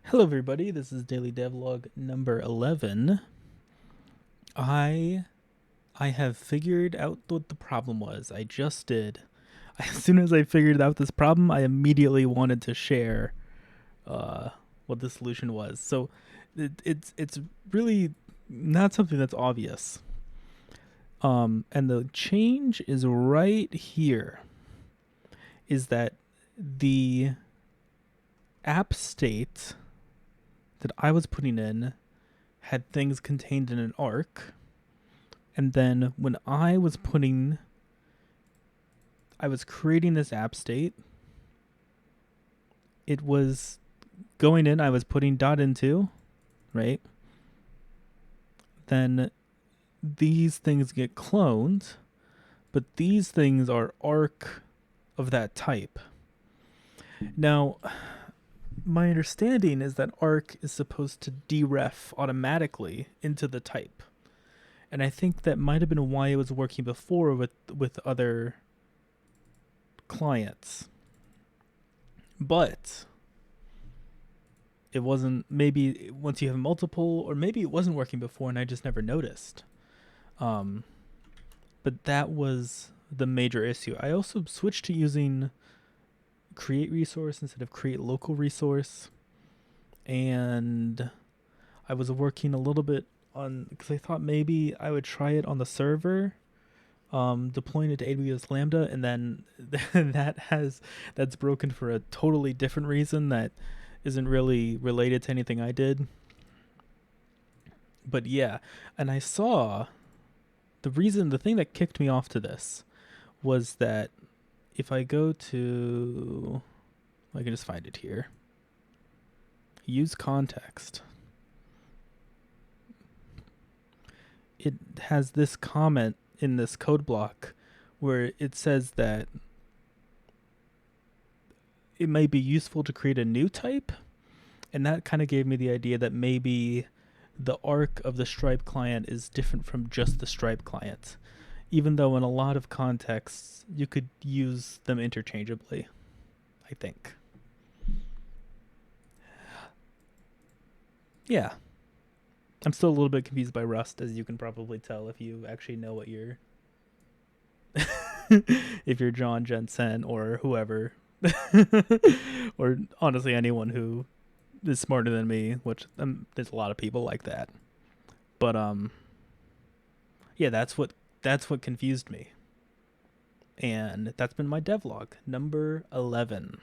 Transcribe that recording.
Hello everybody, this is Daily Devlog number 11. I I have figured out what the problem was. I just did. As soon as I figured out this problem, I immediately wanted to share uh, what the solution was. So it's really not something that's obvious. And the change is right here. Is that the app state that I was putting in had things contained in an arc, and then when I was creating this app state, it was going in, I was putting dot into, right? Then these things get cloned, but these things are arc of that type. Now, my understanding is that arc is supposed to deref automatically into the type. And I think that might have been why it was working before with other clients. But it wasn't, maybe once you have multiple, or maybe it wasn't working before and I just never noticed. Um, but that was the major issue. I also switched to using create resource instead of create local resource, and I was working a little bit on, because I thought maybe I would try it on the server, deploying it to AWS Lambda, and then that's broken for a totally different reason that isn't really related to anything I did. But yeah, and I saw the thing that kicked me off to this was that if I go to, I can just find it here, use context, it has this comment in this code block where it says that it might be useful to create a new type, and that kind of gave me the idea that maybe the arc of the Stripe client is different from just the Stripe client, even though in a lot of contexts you could use them interchangeably, I think. Yeah, I'm still a little bit confused by Rust, as you can probably tell if you actually know what you're if you're John Jensen or whoever, or honestly anyone who is smarter than me, which there's a lot of people like that. But yeah, that's what confused me, and that's been my devlog number 11.